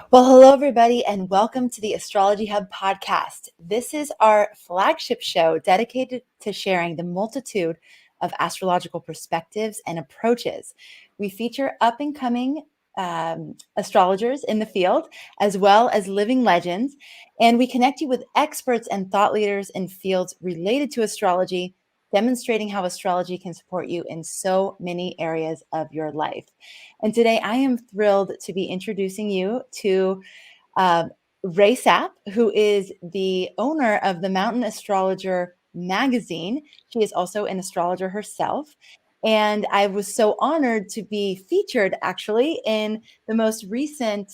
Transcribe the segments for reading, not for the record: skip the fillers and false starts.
Well, hello, everybody, and welcome to the Astrology Hub Podcast. This is our flagship show dedicated to sharing the multitude of astrological perspectives and approaches. We feature up and coming astrologers in the field, as well as living legends, and we connect you with experts and thought leaders in fields related to astrology, demonstrating how astrology can support you in so many areas of your life. And today I am thrilled to be introducing you to Rae Sapp, who is the owner of the Mountain Astrologer Magazine. She is also an astrologer herself. And I was so honored to be featured actually in the most recent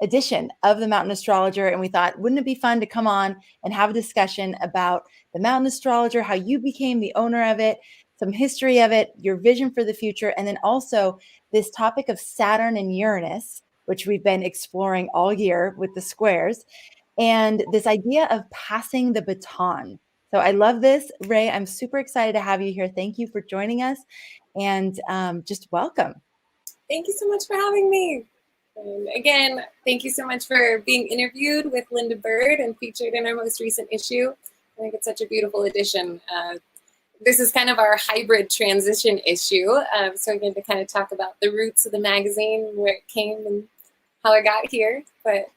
edition of the Mountain Astrologer. And we thought, wouldn't it be fun to come on and have a discussion about the Mountain Astrologer, how you became the owner of it, some history of it, your vision for the future, and then also this topic of Saturn and Uranus, which we've been exploring all year with the squares, and this idea of passing the baton. So I love this, Rae. I'm super excited to have you here. Thank you for joining us, and just welcome. Thank you so much for having me. And again, thank you so much for being interviewed with Linda Bird and featured in our most recent issue. I think it's such a beautiful addition. This is kind of our hybrid transition issue. So again, to kind of talk about the roots of the magazine, where it came and how I got here. But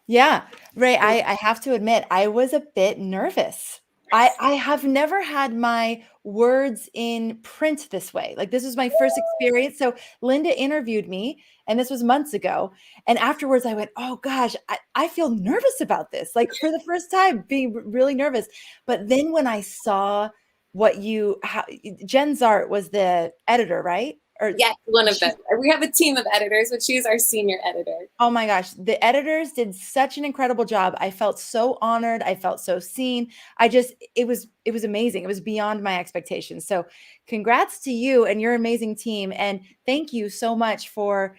yeah, Rae, I have to admit, I was a bit nervous. I have never had my words in print this way. Like, this was my first experience. So Linda interviewed me, and this was months ago. And afterwards I went, oh gosh, I feel nervous about this. Like, for the first time, being really nervous. But then when I saw Jen Zart was the editor, right? Yes, one of them. We have a team of editors, but she's our senior editor. Oh my gosh, the editors did such an incredible job. I felt so honored. I felt so seen. It was amazing. It was beyond my expectations. So congrats to you and your amazing team. And thank you so much for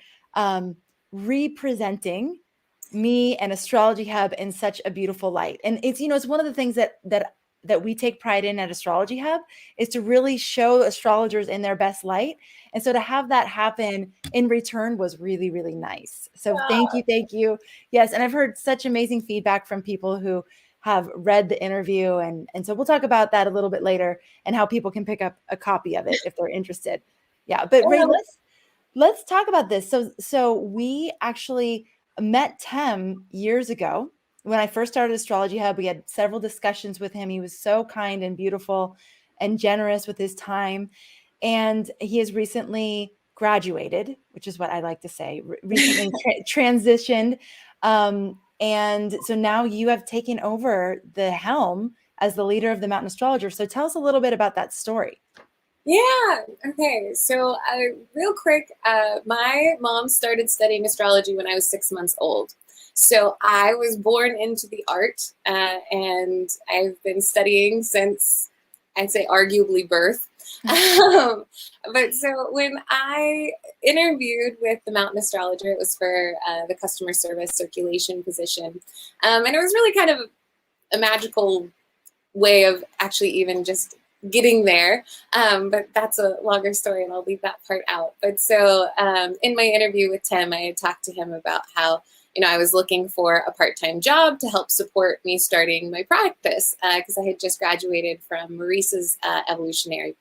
representing me and Astrology Hub in such a beautiful light. And it's one of the things that we take pride in at Astrology Hub is to really show astrologers in their best light. And so to have that happen in return was really, really nice. So thank you. Yes. And I've heard such amazing feedback from people who have read the interview. And so we'll talk about that a little bit later and how people can pick up a copy of it if they're interested. Yeah. But Rae, let's talk about this. So we actually met Tem years ago. When I first started Astrology Hub, we had several discussions with him. He was so kind and beautiful and generous with his time. And he has recently graduated, which is what I like to say, recently transitioned. And so now you have taken over the helm as the leader of the Mountain Astrologer. So tell us a little bit about that story. Yeah. Okay. So real quick, my mom started studying astrology when I was 6 months old. So I was born into the art, and I've been studying since, I'd say, arguably birth. But so when I interviewed with the Mountain Astrologer, it was for the customer service circulation position. And it was really kind of a magical way of actually even just getting there. But that's a longer story and I'll leave that part out. But so in my interview with Tim, I had talked to him about how I was looking for a part-time job to help support me starting my practice because I had just graduated from Maurice's evolutionary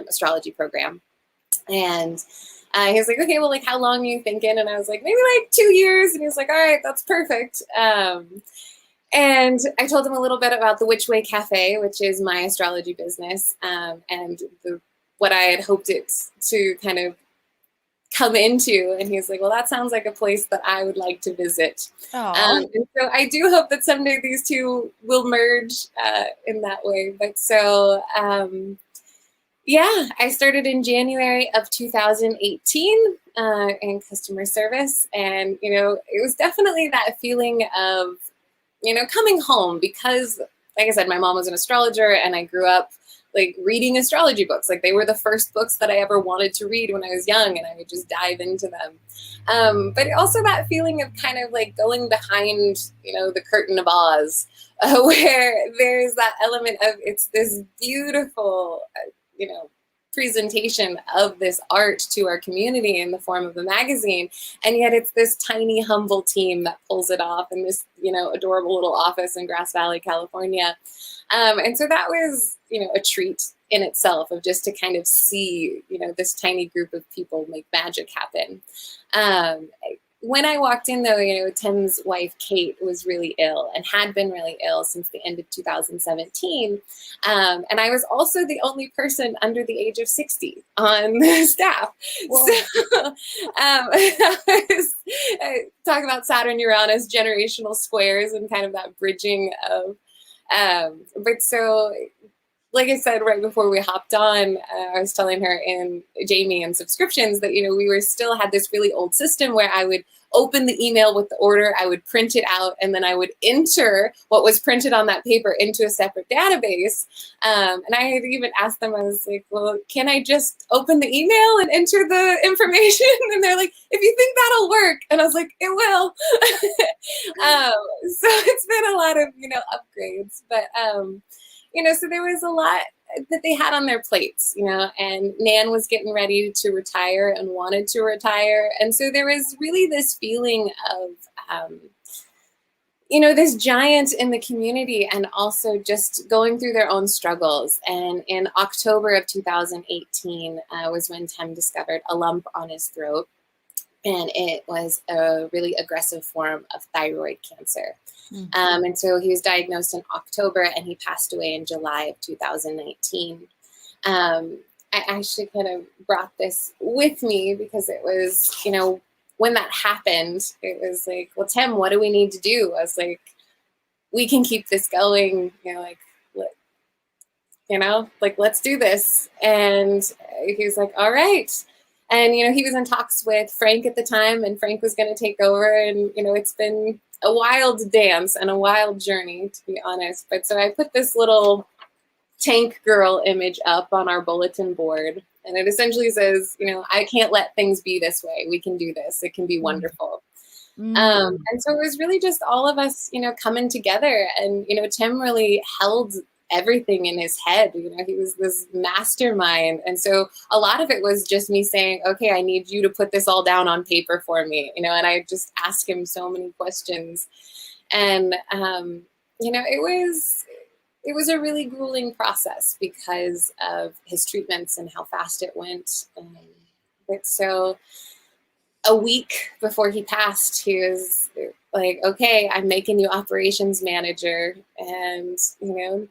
astrology program. And he was like, okay, well, like, how long are you thinking? And I was like, maybe like 2 years. And he was like, all right, that's perfect. And I told him a little bit about the Which Way Cafe, which is my astrology business, and what I had hoped it to kind of come into. And he's like, well, that sounds like a place that I would like to visit. And so I do hope that someday these two will merge in that way. But so, yeah, I started in January of 2018 in customer service. And, it was definitely that feeling of, coming home because, like I said, my mom was an astrologer and I grew up like reading astrology books. Like, they were the first books that I ever wanted to read when I was young, and I would just dive into them. But also that feeling of kind of like going behind, the curtain of Oz, where there's that element of it's this beautiful, presentation of this art to our community in the form of a magazine. And yet it's this tiny, humble team that pulls it off in this, adorable little office in Grass Valley, California. And so that was, a treat in itself, of just to kind of see, this tiny group of people make magic happen. When I walked in, though, Tim's wife, Kate, was really ill and had been really ill since the end of 2017. And I was also the only person under the age of 60 on the staff. Whoa. So I was talking about Saturn, Uranus, generational squares, and kind of that bridging of, but so, like I said, right before we hopped on, I was telling her and Jamie in subscriptions that, we were still had this really old system where I would open the email with the order, I would print it out, and then I would enter what was printed on that paper into a separate database. And I had even asked them, I was like, well, can I just open the email and enter the information? And they're like, if you think that'll work. And I was like, it will. So it's been a lot of, upgrades, but, so there was a lot that they had on their plates, and Nan was getting ready to retire and wanted to retire. And so there was really this feeling of, this giant in the community, and also just going through their own struggles. And in October of 2018 was when Tim discovered a lump on his throat. And it was a really aggressive form of thyroid cancer. Mm-hmm. And so he was diagnosed in October, and he passed away in July of 2019. I actually kind of brought this with me because it was, when that happened, it was like, well, Tim, what do we need to do? I was like, we can keep this going, let's do this. And he was like, all right. And, he was in talks with Frank at the time, and Frank was going to take over. And, it's been a wild dance and a wild journey, to be honest. But so I put this little tank girl image up on our bulletin board. And it essentially says, I can't let things be this way. We can do this. It can be wonderful. Mm. And so it was really just all of us, coming together. And, Tim really held everything in his head. He was this mastermind. And so a lot of it was just me saying, okay, I need you to put this all down on paper for me, and I just asked him so many questions. And, it was a really grueling process because of his treatments and how fast it went. But so a week before he passed, he was like, okay, I'm making you operations manager, and,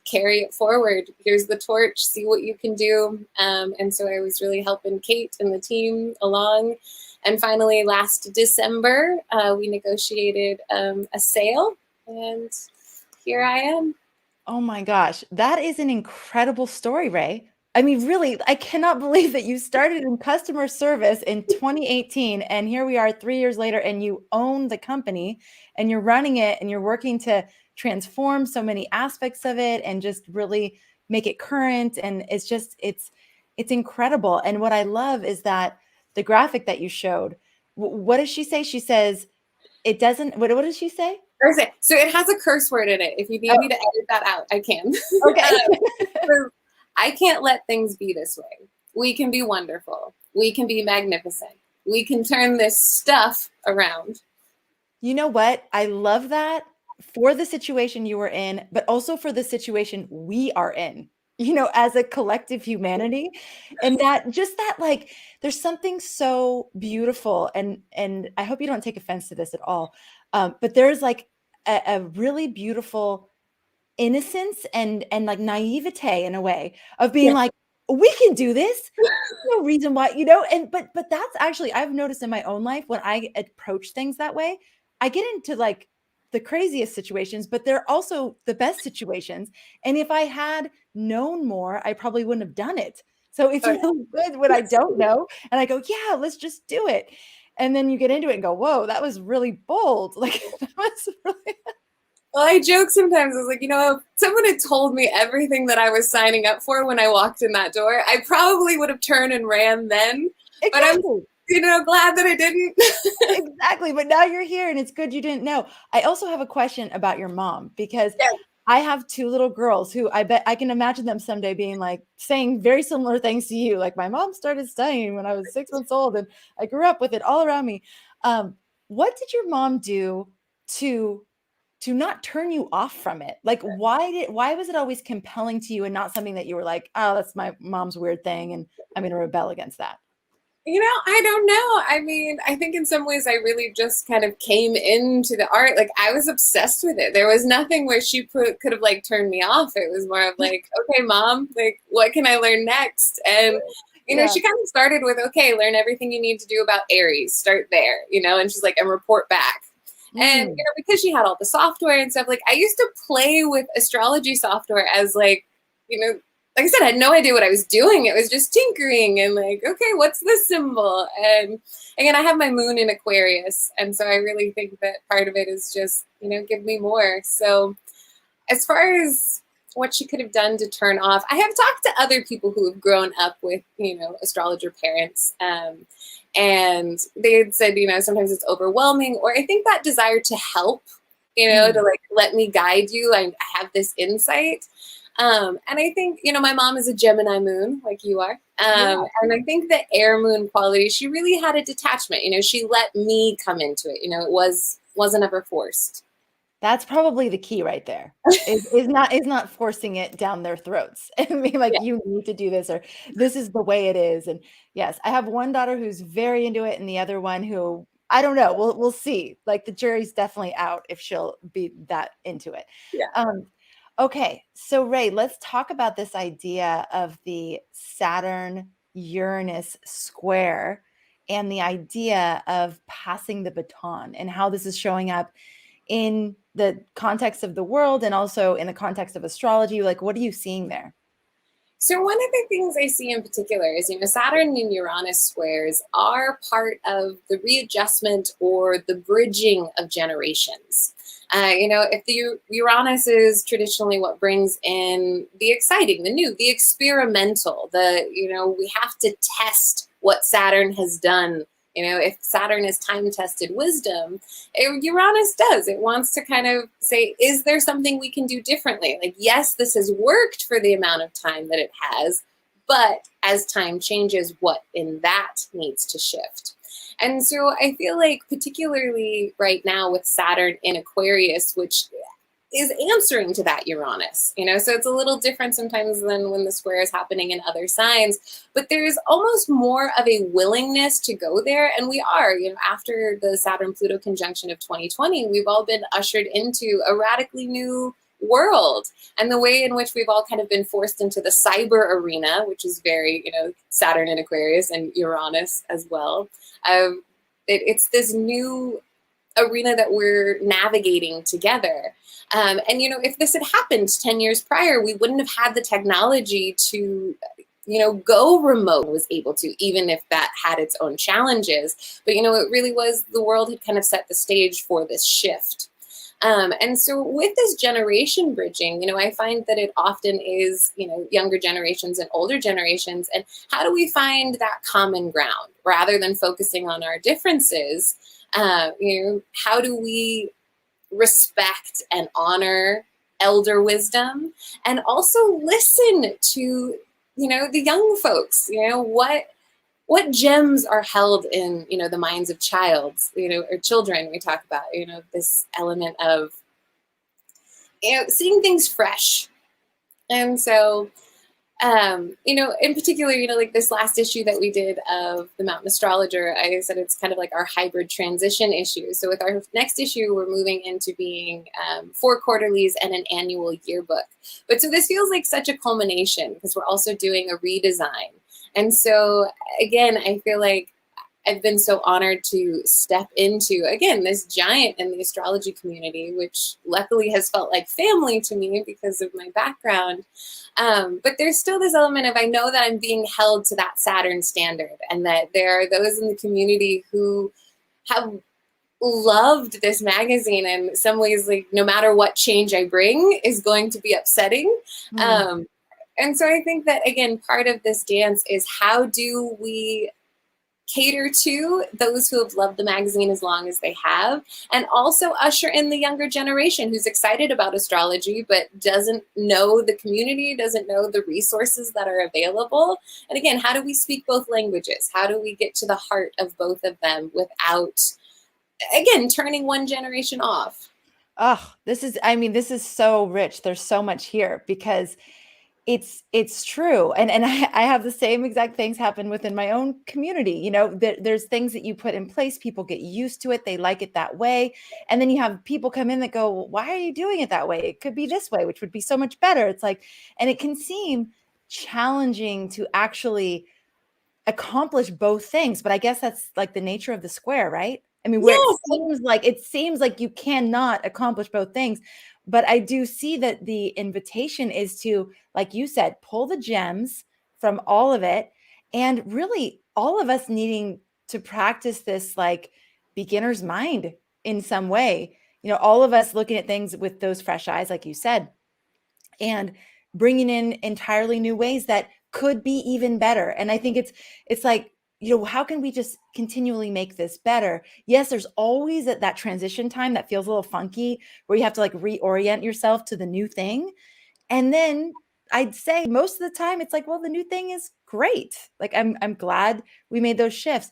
carry it forward. Here's the torch, see what you can do. And so I was really helping Kate and the team along. And finally, last December, we negotiated a sale, and here I am. Oh my gosh, that is an incredible story, Rae. I mean, really, I cannot believe that you started in customer service in 2018, and here we are 3 years later, and you own the company, and you're running it, and you're working to transform so many aspects of it and just really make it current. And it's just, it's incredible. And what I love is that the graphic that you showed, what does she say? She says, it doesn't, what does she say? So it has a curse word in it. If you need me to edit that out, I can. Okay. I can't let things be this way. We can be wonderful. We can be magnificent. We can turn this stuff around. You know what? I love that for the situation you were in, but also for the situation we are in, as a collective humanity. And that like, there's something so beautiful. And I hope you don't take offense to this at all. But there's like a really beautiful innocence and like naivete in a way of being like, we can do this. There's no reason why, but that's actually, I've noticed in my own life when I approach things that way, I get into like the craziest situations, but they're also the best situations. And if I had known more, I probably wouldn't have done it. So it's really good when I don't know and I go, yeah, let's just do it. And then you get into it and go, whoa, that was really bold. Like that was really. Well, I joke sometimes. I was like, if someone had told me everything that I was signing up for when I walked in that door, I probably would have turned and ran then. Exactly. But I'm, glad that I didn't. Exactly. But now you're here and it's good you didn't know. I also have a question about your mom because I have two little girls who I bet I can imagine them someday being like saying very similar things to you. Like, my mom started studying when I was 6 months old and I grew up with it all around me. What did your mom do to not turn you off from it? Like, why was it always compelling to you and not something that you were like, oh, that's my mom's weird thing and I'm going to rebel against that? I don't know. I mean, I think in some ways I really just kind of came into the art. Like, I was obsessed with it. There was nothing where she could have like turned me off. It was more of like, okay, mom, like, what can I learn next? And, she kind of started with, okay, learn everything you need to do about Aries. Start there, and she's like, and report back. And, because she had all the software and stuff, like, I used to play with astrology software as like, like I said, I had no idea what I was doing. It was just tinkering and like, okay, what's this symbol? And again, I have my moon in Aquarius. And so I really think that part of it is just, give me more. So as far as what she could have done to turn off, I have talked to other people who have grown up with, astrologer parents. And they had said, sometimes it's overwhelming, or I think that desire to help, to like, let me guide you. I have this insight. And I think, my mom is a Gemini moon, like you are. And I think the air moon quality, she really had a detachment. She let me come into it. It wasn't ever forced. That's probably the key right there. Is not forcing it down their throats and being like, you need to do this, or this is the way it is. And yes, I have one daughter who's very into it, and the other one who, I don't know. We'll see. Like, the jury's definitely out if she'll be that into it. Yeah. Okay, so Rae, let's talk about this idea of the Saturn Uranus square and the idea of passing the baton and how this is showing up in the context of the world and also in the context of astrology. Like, what are you seeing there? So one of the things I see in particular is, Saturn and Uranus squares are part of the readjustment or the bridging of generations. If the Uranus is traditionally what brings in the exciting, the new, the experimental, we have to test what Saturn has done. If Saturn is time-tested wisdom, Uranus does. It wants to kind of say, is there something we can do differently? Like, yes, this has worked for the amount of time that it has, but as time changes, what in that needs to shift? And so I feel like particularly right now with Saturn in Aquarius, which is answering to that Uranus, so it's a little different sometimes than when the square is happening in other signs, but there's almost more of a willingness to go there. And we are, after the Saturn-Pluto conjunction of 2020, we've all been ushered into a radically new world, and the way in which we've all kind of been forced into the cyber arena, which is very, Saturn in Aquarius and Uranus as well. It's this new arena that we're navigating together. And, if this had happened 10 years prior, we wouldn't have had the technology to, go remote, was able to, even if that had its own challenges. But, it really was, the world had kind of set the stage for this shift. And so with this generation bridging, I find that it often is, younger generations and older generations. And how do we find that common ground rather than focusing on our differences? How do we respect and honor elder wisdom and also listen to, the young folks, what gems are held in, the minds of or children. We talk about, this element of, seeing things fresh. And so, in particular, like this last issue that we did of the Mountain Astrologer, I said it's kind of like our hybrid transition issue. So with our next issue, we're moving into being 4 quarterlies and an annual yearbook. But so this feels like such a culmination because we're also doing a redesign. And so, again, I feel like I've been so honored to step into, again, this giant in the astrology community, which luckily has felt like family to me because of my background. But there's still this element of, I know that I'm being held to that Saturn standard, and that there are those in the community who have loved this magazine, and in some ways, like, no matter what change I bring is going to be upsetting. And so I think that, again, part of this dance is, how do we cater to those who have loved the magazine as long as they have, and also usher in the younger generation who's excited about astrology but doesn't know the community, doesn't know the resources that are available. And again, how do we speak both languages? How do we get to the heart of both of them without, again, turning one generation off? Oh, this is so rich. There's so much here because it's true. And I have the same exact things happen within my own community. You know, there's things that you put in place, people get used to it, they like it that way. And then you have people come in that go, well, why are you doing it that way? It could be this way, which would be so much better. It's like, and it can seem challenging to actually accomplish both things, but I guess that's like the nature of the square, right? I mean, where Yes. it seems like you cannot accomplish both things, but I do see that the invitation is to, like you said, pull the gems from all of it, and really all of us needing to practice this like beginner's mind in some way. You know, all of us looking at things with those fresh eyes, like you said, and bringing in entirely new ways that could be even better. And I think it's like, you know, how can we just continually make this better? Yes, there's always that transition time that feels a little funky where you have to like reorient yourself to the new thing. And then I'd say most of the time it's like, well, the new thing is great. Like I'm glad we made those shifts.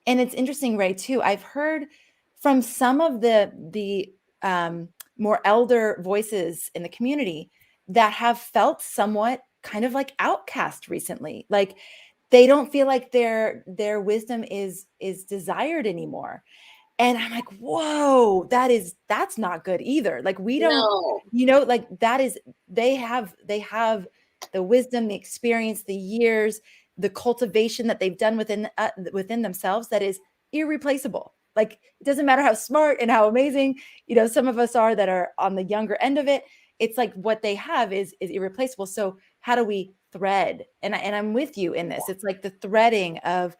And it's interesting, Rae, too. I've heard from some of the more elder voices in the community that have felt somewhat kind of like outcast recently. Like they don't feel like their wisdom is desired anymore. And I'm like, whoa, that's not good either. Like we don't, No. you know, like that is, they have the wisdom, the experience, the years, the cultivation that they've done within themselves that is irreplaceable. Like it doesn't matter how smart and how amazing, you know, some of us are that are on the younger end of it. It's like what they have is irreplaceable. So how do we thread? And I'm with you in this. It's like the threading of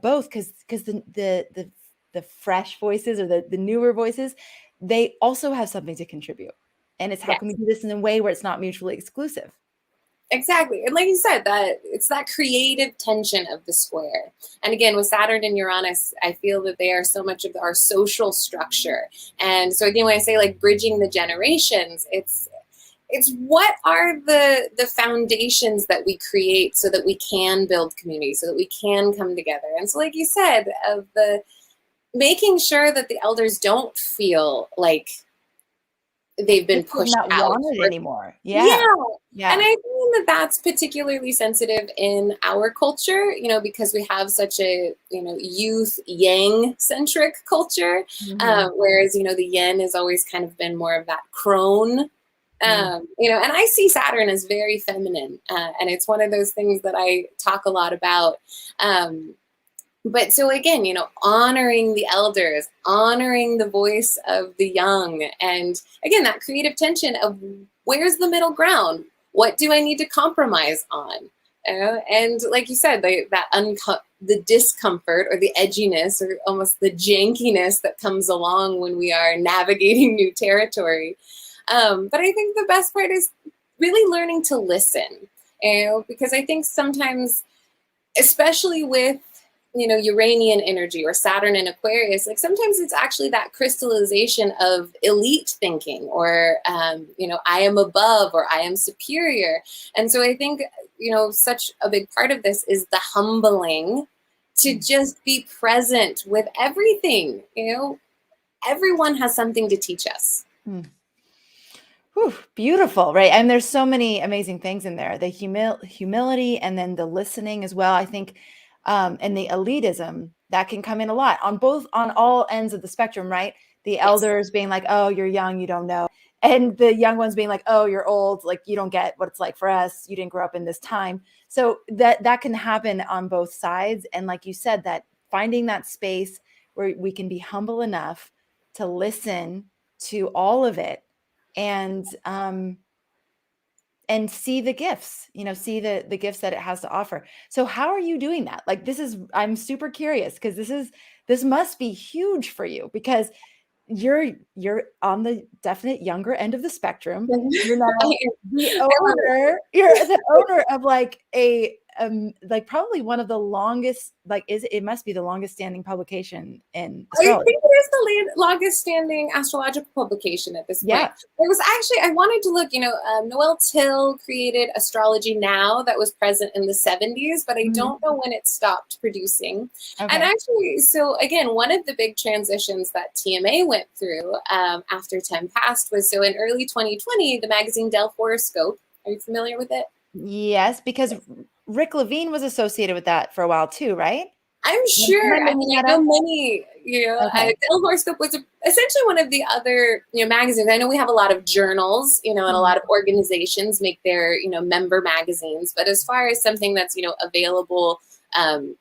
both, because the fresh voices or the newer voices, they also have something to contribute. And it's how Yes. can we do this in a way where it's not mutually exclusive? Exactly. And like you said, that it's that creative tension of the square. And again, with Saturn and Uranus, I feel that they are so much of our social structure. And so again, when I say like bridging the generations, it's what are the foundations that we create so that we can build community, so that we can come together. And so like you said, of the making sure that the elders don't feel like they've been pushed not out wanted anymore. Yeah. Yeah. And I think that that's particularly sensitive in our culture, you know, because we have such a, you know, youth yang centric culture, whereas, you know, the yin has always kind of been more of that crone, you know, and I see Saturn as very feminine, and it's one of those things that I talk a lot about. But so again, you know, honoring the elders, honoring the voice of the young, and again, that creative tension of where's the middle ground? What do I need to compromise on? And like you said, the discomfort or the edginess or almost the jankiness that comes along when we are navigating new territory. But I think the best part is really learning to listen, you know, because I think sometimes, especially with, you know, Uranian energy or Saturn and Aquarius, like sometimes it's actually that crystallization of elite thinking or, you know, I am above or I am superior. And so I think, you know, such a big part of this is the humbling to just be present with everything. You know, everyone has something to teach us. Whew, beautiful, right? And there's so many amazing things in there. The humility and then the listening as well, I think. And the elitism that can come in a lot on all ends of the spectrum, right? The elders being like, oh, you're young, you don't know. And the young ones being like, oh, you're old, like you don't get what it's like for us. You didn't grow up in this time. So that can happen on both sides. And like you said, that finding that space where we can be humble enough to listen to all of it and see the gifts, you know, see the gifts that it has to offer. So how are you doing that? Like, I'm super curious because this must be huge for you because you're on the definite younger end of the spectrum. You're now you're the owner of like a like probably one of the longest, like it must be the longest standing publication in I astrology. think it is the longest standing astrological publication at this point. Yeah. It was actually, I wanted to look, Noel Till created Astrology Now that was present in the 70s, but I don't know when it stopped producing. Okay. And actually, so again, one of the big transitions that TMA went through after 10 passed was, so in early 2020, the magazine Del Horoscope, are you familiar with it? Yes, because Rick Levine was associated with that for a while too, right? I'm sure. I mean, I know many, Okay. Del Horoscope was essentially one of the other, magazines. I know we have a lot of journals, and a lot of organizations make their, member magazines. But as far as something that's, available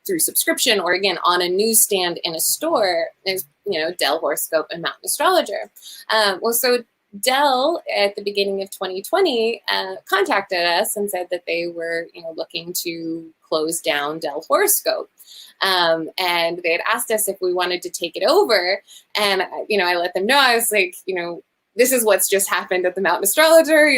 through subscription or again on a newsstand in a store is, Del Horoscope and Mountain Astrologer. So Dell at the beginning of 2020 contacted us and said that they were, looking to close down Dell Horoscope. And they had asked us if we wanted to take it over. And, I let them know, I was like, this is what's just happened at the Mountain Astrologer,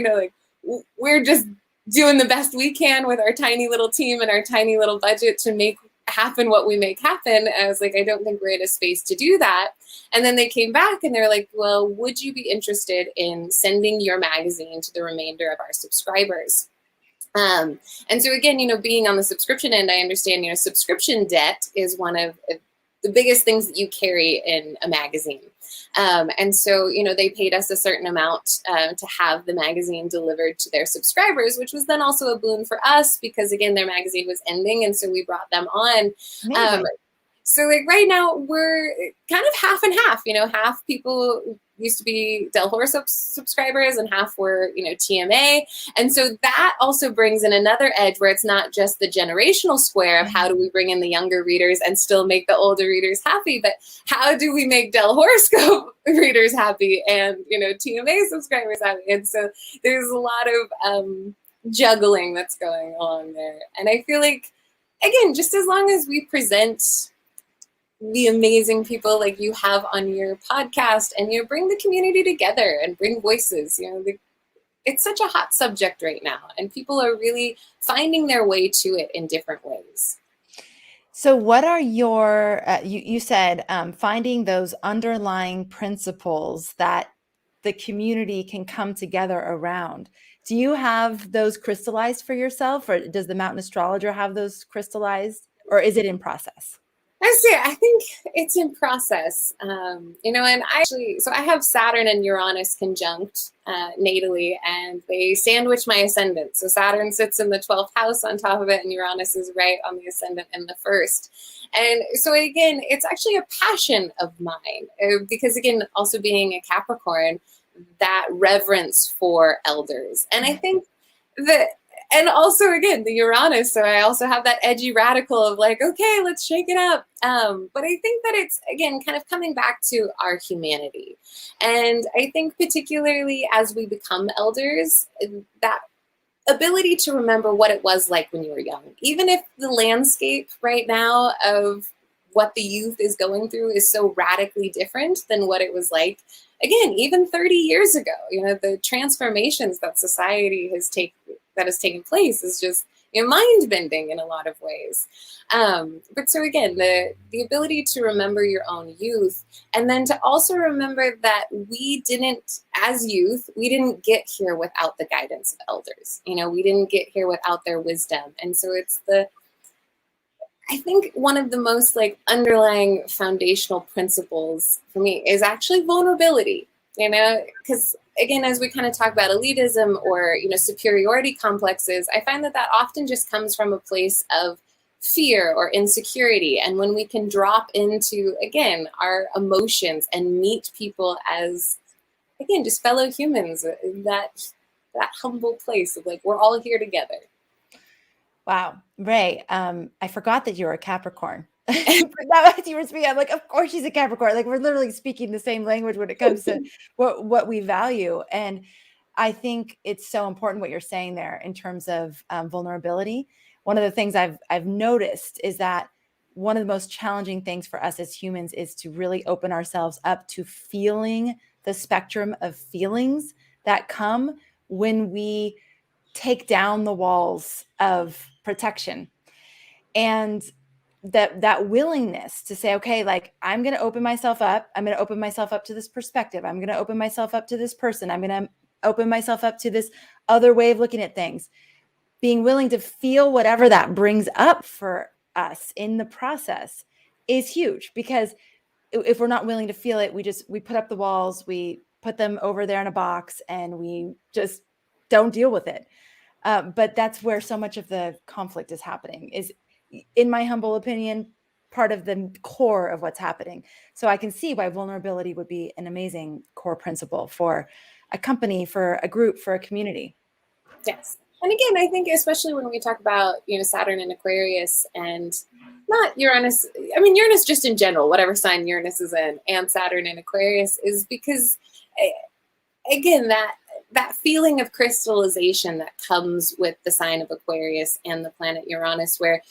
we're just doing the best we can with our tiny little team and our tiny little budget to make happen what we make happen. And I was like, I don't think we're in a space to do that. And then they came back and they're like, well, would you be interested in sending your magazine to the remainder of our subscribers? And so again, being on the subscription end, I understand, subscription debt is one of the biggest things that you carry in a magazine. And so, they paid us a certain amount to have the magazine delivered to their subscribers, which was then also a boon for us because, again, their magazine was ending. And so we brought them on. So like right now we're kind of half and half, half people used to be Del Horoscope subscribers and half were, TMA. And so that also brings in another edge where it's not just the generational square of how do we bring in the younger readers and still make the older readers happy, but how do we make Del Horoscope readers happy and, TMA subscribers happy? And so there's a lot of juggling that's going on there. And I feel like, again, just as long as we present the amazing people like you have on your podcast and bring the community together and bring voices, it's such a hot subject right now and people are really finding their way to it in different ways. So what are your, you said finding those underlying principles that the community can come together around. Do you have those crystallized for yourself, or does the Mountain Astrologer have those crystallized, or is it in process? I think it's in process, and so I have Saturn and Uranus conjunct natally, and they sandwich my ascendant. So Saturn sits in the 12th house on top of it, and Uranus is right on the ascendant in the first. And so again, it's actually a passion of mine because again, also being a Capricorn, that reverence for elders. And I think that, and also again, the Uranus, so I also have that edgy radical of like, okay, let's shake it up. But I think that it's, again, kind of coming back to our humanity. And I think particularly as we become elders, that ability to remember what it was like when you were young, even if the landscape right now of what the youth is going through is so radically different than what it was like, again, even 30 years ago, the transformations that society has taken place is just mind-bending in a lot of ways. But so again, the ability to remember your own youth, and then to also remember that we didn't, as youth, we didn't get here without the guidance of elders. We didn't get here without their wisdom. And so it's I think one of the most underlying foundational principles for me is actually vulnerability, because again, as we kind of talk about elitism or, superiority complexes, I find that often just comes from a place of fear or insecurity. And when we can drop into, again, our emotions and meet people as, again, just fellow humans, that humble place of we're all here together. Wow. Rae, I forgot that you're a Capricorn. That you were speaking, I'm like, of course she's a Capricorn. We're literally speaking the same language when it comes to what we value. And I think it's so important what you're saying there in terms of vulnerability. One of the things I've noticed is that one of the most challenging things for us as humans is to really open ourselves up to feeling the spectrum of feelings that come when we take down the walls of protection. And that willingness to say, okay, like, I'm going to open myself up. I'm going to open myself up to this perspective. I'm going to open myself up to this person. I'm going to open myself up to this other way of looking at things. Being willing to feel whatever that brings up for us in the process is huge, because if we're not willing to feel it, we put up the walls, we put them over there in a box, and we just don't deal with it. But that's where so much of the conflict is happening, is, in my humble opinion, part of the core of what's happening. So I can see why vulnerability would be an amazing core principle for a company, for a group, for a community. Yes. And again, I think especially when we talk about, Saturn and Aquarius, and not Uranus, I mean, Uranus just in general, whatever sign Uranus is in, and Saturn and Aquarius, is because, again, that feeling of crystallization that comes with the sign of Aquarius and the planet Uranus, where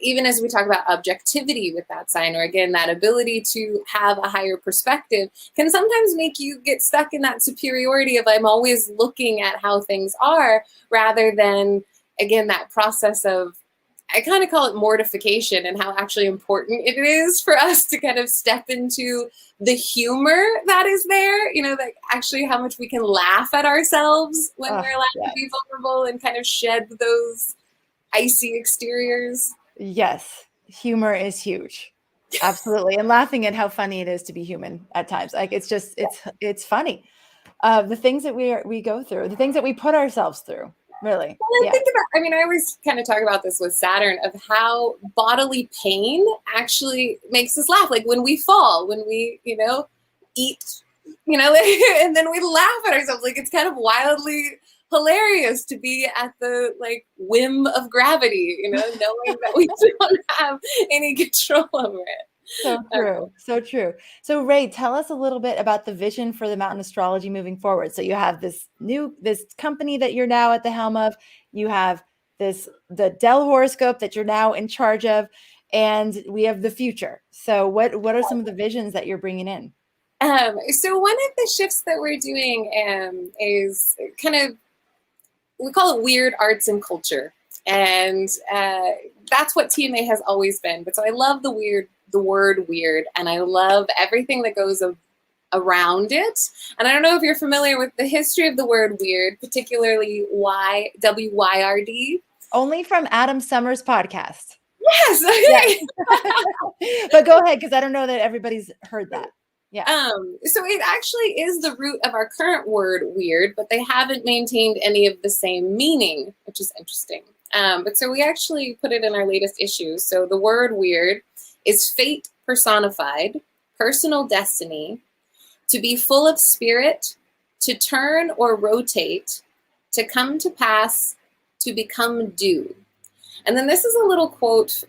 even as we talk about objectivity with that sign, or again, that ability to have a higher perspective, can sometimes make you get stuck in that superiority of, I'm always looking at how things are, rather than, again, that process of, I kind of call it mortification, and how actually important it is for us to kind of step into the humor that is there, that actually how much we can laugh at ourselves when we're allowed to be vulnerable and kind of shed those icy exteriors. Yes. Humor is huge. Absolutely. And laughing at how funny it is to be human at times. Like, it's just, it's funny. The things that we go through, the things that we put ourselves through, really. Well, I always kind of talk about this with Saturn, of how bodily pain actually makes us laugh. Like when we fall, when we, eat, and then we laugh at ourselves. Like, it's kind of wildly hilarious to be at the whim of gravity, knowing that we don't have any control over it. So true. So true. So Rae, tell us a little bit about the vision for the Mountain Astrology moving forward. So you have this company that you're now at the helm of, you have the Dell horoscope that you're now in charge of, and we have the future. So what are some of the visions that you're bringing in? So one of the shifts that we're doing is kind of, we call it weird arts and culture. And that's what TMA has always been. But so I love the word weird, and I love everything that goes around it. And I don't know if you're familiar with the history of the word weird, particularly WYRD. Only from Adam Summers' podcast. Yes. Okay. Yes. But go ahead, because I don't know that everybody's heard that. Yeah. So it actually is the root of our current word weird, but they haven't maintained any of the same meaning, which is interesting. But so we actually put it in our latest issue. So the word weird is fate personified, personal destiny, to be full of spirit, to turn or rotate, to come to pass, to become due. And then this is a little quote.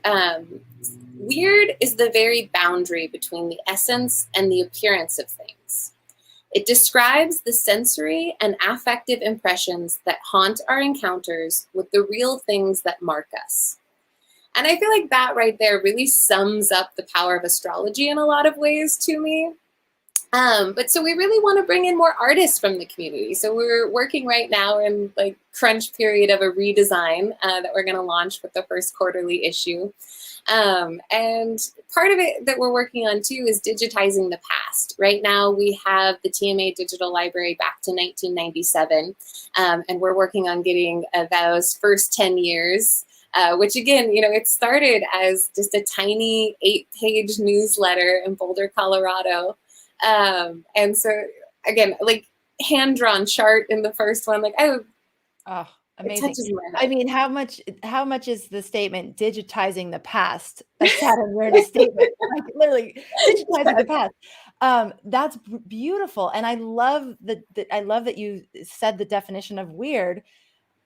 Weird is the very boundary between the essence and the appearance of things. It describes the sensory and affective impressions that haunt our encounters with the real things that mark us. And I feel like that right there really sums up the power of astrology in a lot of ways to me. But so we really want to bring in more artists from the community. So we're working right now in crunch period of a redesign that we're going to launch with the first quarterly issue. And part of it that we're working on too is digitizing the past. Right now we have the TMA digital library back to 1997. And we're working on getting those first 10 years, which again, it started as just a tiny 8-page newsletter in Boulder, Colorado. And so again, hand-drawn chart in the first one, amazing. I mean, how much is the statement digitizing the past a Saturn Uranus statement? Literally digitizing the past. That's beautiful. And I love that you said the definition of weird,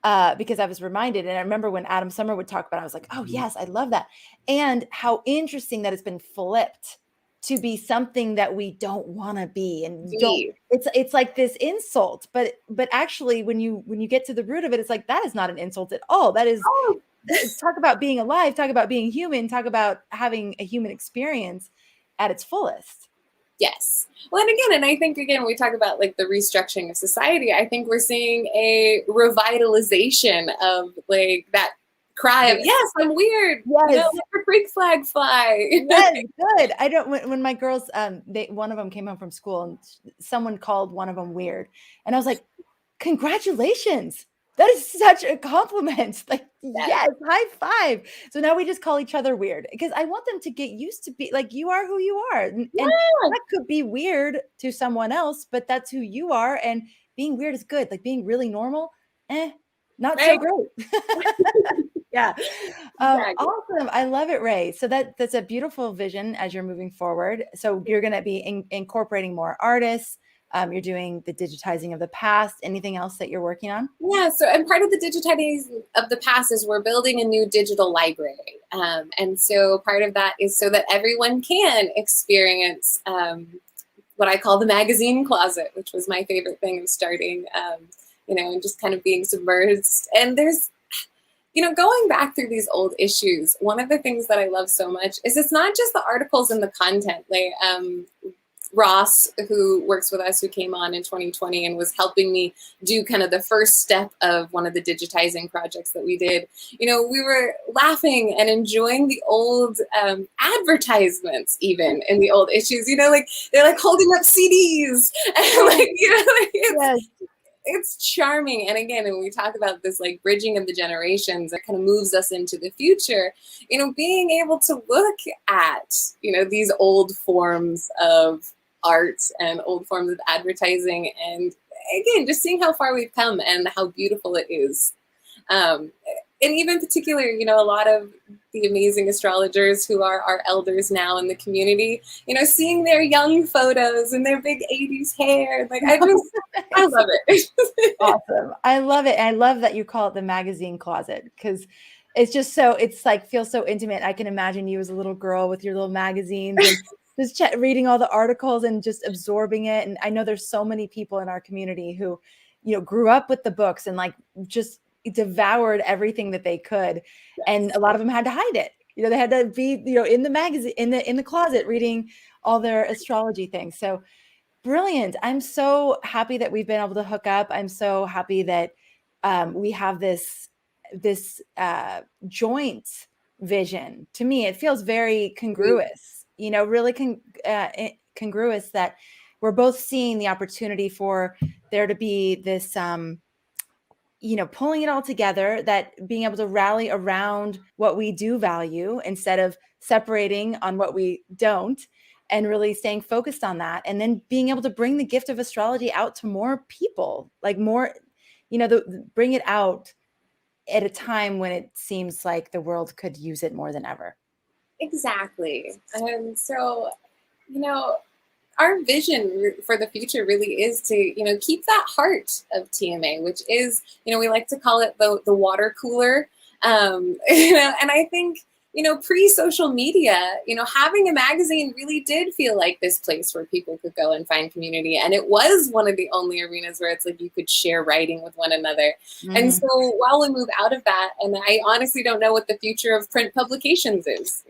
because I was reminded, and I remember when Adam Summer would talk about it, I was like, oh yes, I love that. And how interesting that it's been flipped to be something that we don't want to be, and it's like this insult, but actually when you get to the root of it, it's like, that is not an insult at all. That is, talk about being alive, talk about being human, talk about having a human experience at its fullest. Yes. Well, and I think when we talk about the restructuring of society, I think we're seeing a revitalization of that cry of, yes, I'm weird. Yes. You know, let the freak flag fly. Yes, good. I don't, when my girls, one of them came home from school and someone called one of them weird. And I was like, congratulations. That is such a compliment. Like, yes, high five. So now we just call each other weird because I want them to get used to be like, you are who you are. And that could be weird to someone else, but that's who you are. And being weird is good. Like being really normal, not so great. Yeah. Exactly. Awesome. I love it, Rae. So that's a beautiful vision as you're moving forward. So you're going to be incorporating more artists. You're doing the digitizing of the past. Anything else that you're working on? Yeah. So, and part of the digitizing of the past is we're building a new digital library. And so part of that is so that everyone can experience what I call the magazine closet, which was my favorite thing of starting, and just kind of being submerged. And there's, going back through these old issues, one of the things that I love so much is it's not just the articles and the content. Like Ross, who works with us, who came on in 2020 and was helping me do kind of the first step of one of the digitizing projects that we did. We were laughing and enjoying the old advertisements, even in the old issues. Like they're like holding up CDs, and it's charming. And again, when we talk about this like bridging of the generations, that kind of moves us into the future, being able to look at, these old forms of art and old forms of advertising. And again, just seeing how far we've come and how beautiful it is. And even in particular, a lot of the amazing astrologers who are our elders now in the community, seeing their young photos and their big 80s hair. Like, I love it. Awesome. I love it. And I love that you call it the magazine closet because it's just it's like feels so intimate. I can imagine you as a little girl with your little magazines and just reading all the articles and just absorbing it. And I know there's so many people in our community who, grew up with the books and like just devoured everything that they could. Yes. And a lot of them had to hide it. They had to be, in the magazine, in the closet reading all their astrology things. So brilliant. I'm so happy that we've been able to hook up. I'm so happy that we have this joint vision. To me, it feels very congruous, really congruous that we're both seeing the opportunity for there to be this, pulling it all together, that being able to rally around what we do value instead of separating on what we don't, and really staying focused on that. And then being able to bring the gift of astrology out to more people, like more, bring it out at a time when it seems like the world could use it more than ever. Exactly. And so, our vision for the future really is to, keep that heart of TMA, which is, we like to call it the water cooler. And I think, pre-social media, having a magazine really did feel like this place where people could go and find community. And it was one of the only arenas where it's like you could share writing with one another. Mm-hmm. And so while we move out of that, and I honestly don't know what the future of print publications is,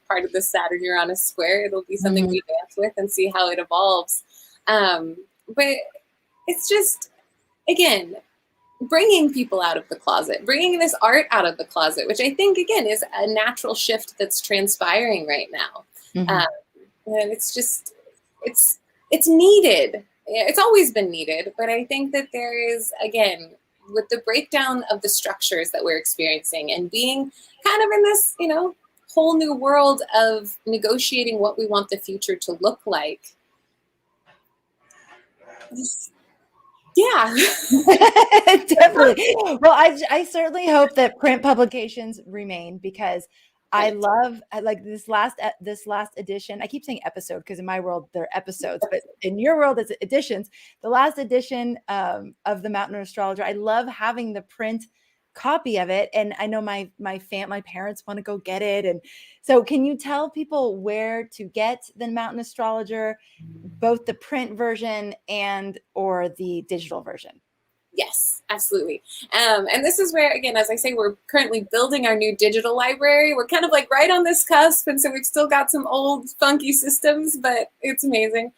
part of the Saturn Uranus square, it'll be something we dance with and see how it evolves. But it's just, again, bringing people out of the closet, bringing this art out of the closet, which I think, again, is a natural shift that's transpiring right now. Mm-hmm. And it's just, it's needed. It's always been needed. But I think that there is, again, with the breakdown of the structures that we're experiencing and being kind of in this, whole new world of negotiating what we want the future to look like. Yeah, definitely. Well, I certainly hope that print publications remain, because I love this last edition. I keep saying episode because in my world they're episodes, but in your world it's editions. The last edition of the Mountain Astrologer, I love having the print copy of it, and I know my parents want to go get it. And so can you tell people where to get the Mountain Astrologer, both the print version or the digital version? Yes, absolutely. And this is where, again, as I say, we're currently building our new digital library. We're kind of like right on this cusp. And so we've still got some old funky systems, but it's amazing.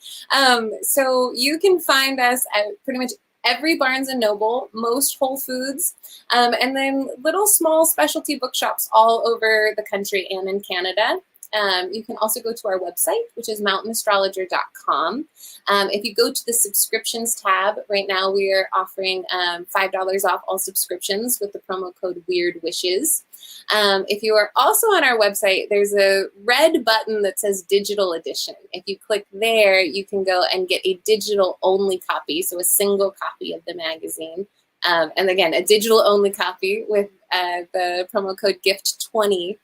So you can find us at pretty much every Barnes and Noble, most Whole Foods, and then little small specialty bookshops all over the country and in Canada. You can also go to our website, which is mountainastrologer.com. If you go to the subscriptions tab, right now we are offering $5 off all subscriptions with the promo code Weird Wishes. If you are also on our website, there's a red button that says Digital Edition. If you click there, you can go and get a digital only copy, so a single copy of the magazine. And again, a digital only copy with the promo code GIFT20.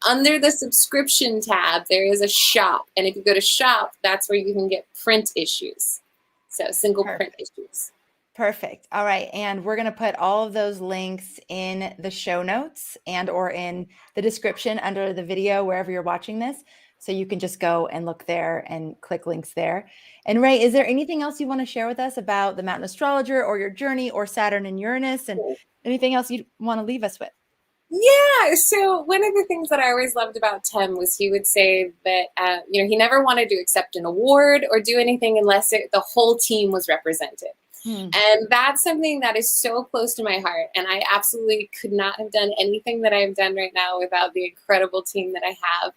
Under the subscription tab, there is a shop. And if you go to shop, that's where you can get print issues. So single print issues. Perfect. All right. And we're going to put all of those links in the show notes and or in the description under the video, wherever you're watching this. So you can just go and look there and click links there. And Rae, is there anything else you want to share with us about the Mountain Astrologer or your journey or Saturn and Uranus and anything else you want to leave us with? Yeah, so one of the things that I always loved about Tim was he would say that, he never wanted to accept an award or do anything unless the whole team was represented. And that's something that is so close to my heart. And I absolutely could not have done anything that I've done right now without the incredible team that I have.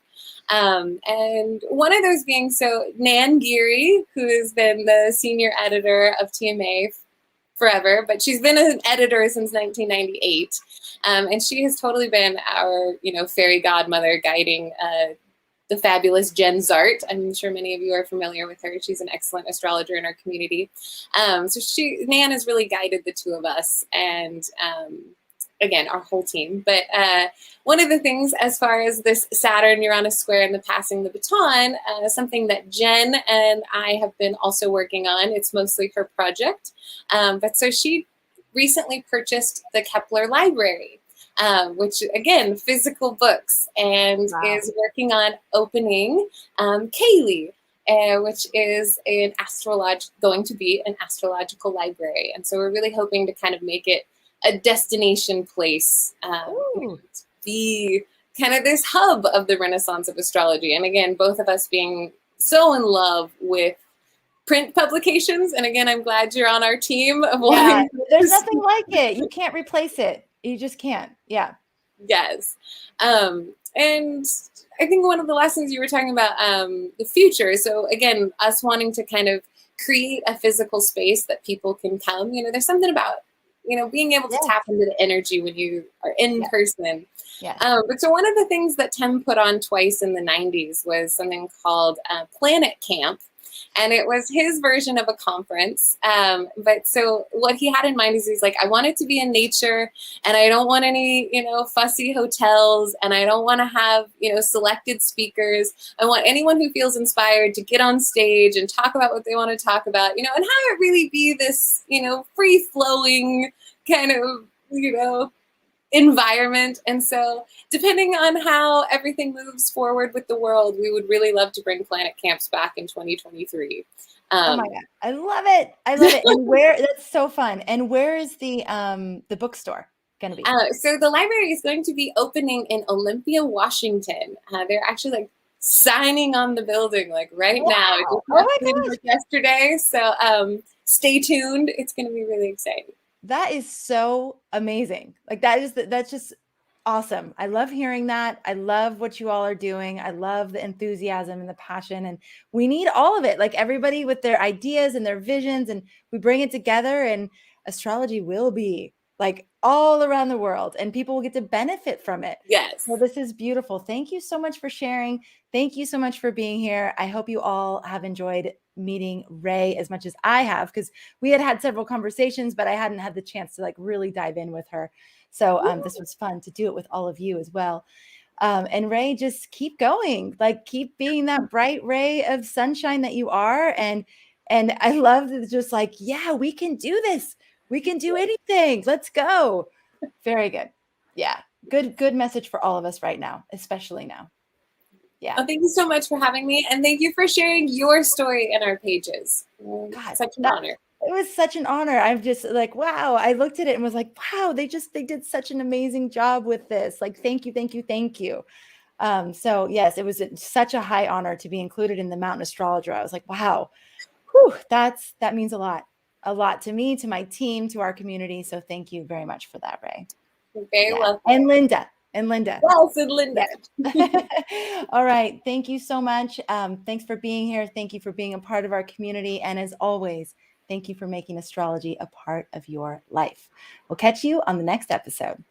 And one of those being, so Nan Geary, who has been the senior editor of TMA forever, but she's been an editor since 1998. And she has totally been our, fairy godmother guiding the fabulous Jen Zart. I'm sure many of you are familiar with her. She's an excellent astrologer in our community. So Nan has really guided the two of us and, again, our whole team. But one of the things as far as this Saturn-Uranus square and the passing the baton, something that Jen and I have been also working on. It's mostly her project. But so she recently purchased the Kepler Library, which, again, physical books, and is working on opening Kaylee, which is going to be an astrological library. And so we're really hoping to kind of make it a destination place, be kind of this hub of the Renaissance of astrology. And again, both of us being so in love with print publications. And again, I'm glad you're on our team of wanting. There's nothing like it. You can't replace it. You just can't. Yeah. Yes. And I think one of the lessons you were talking about, the future. So again, us wanting to kind of create a physical space that people can come, there's something about, being able to tap into the energy when you are in person. Yeah. But so one of the things that Tim put on twice in the 90s was something called Planet Camp. And it was his version of a conference. But so what he had in mind is he's like, I want it to be in nature, and I don't want any, fussy hotels, and I don't want to have, selected speakers. I want anyone who feels inspired to get on stage and talk about what they want to talk about, and have it really be this, free flowing kind of, environment. And so depending on how everything moves forward with the world, we would really love to bring Planet Camps back in 2023. Oh my God. I love it. I love it. And that's so fun. And where is the bookstore going to be? So the library is going to be opening in Olympia, Washington. They're actually signing on the building right now. It just happened yesterday. So stay tuned. It's going to be really exciting. That is so amazing. That's just awesome. I love hearing that. I love what you all are doing. I love the enthusiasm and the passion, and we need all of it. Everybody with their ideas and their visions, and we bring it together, and astrology will be all around the world, and people will get to benefit from it. Yes. So this is beautiful. Thank you so much for sharing. Thank you so much for being here. I hope you all have enjoyed meeting Rae as much as I have, because we had several conversations, but I hadn't had the chance to really dive in with her. So this was fun to do it with all of you as well. And Rae, just keep going, keep being that bright ray of sunshine that you are. And I love that, just yeah, we can do this. We can do anything. Let's go. Very good. Yeah. Good message for all of us right now, especially now. Yeah. Well, thank you so much for having me. And thank you for sharing your story in our pages. God, such an honor. It was such an honor. I'm just wow. I looked at it and was wow, they did such an amazing job with this. Thank you, thank you, thank you. So yes, it was such a high honor to be included in the Mountain Astrologer. I was wow, whew, that means a lot. a lot to me, to my team, to our community. So thank you very much for that, Rae. You're very welcome. And Linda. Yes, and Linda. Yeah. All right. Thank you so much. Thanks for being here. Thank you for being a part of our community. And as always, thank you for making astrology a part of your life. We'll catch you on the next episode.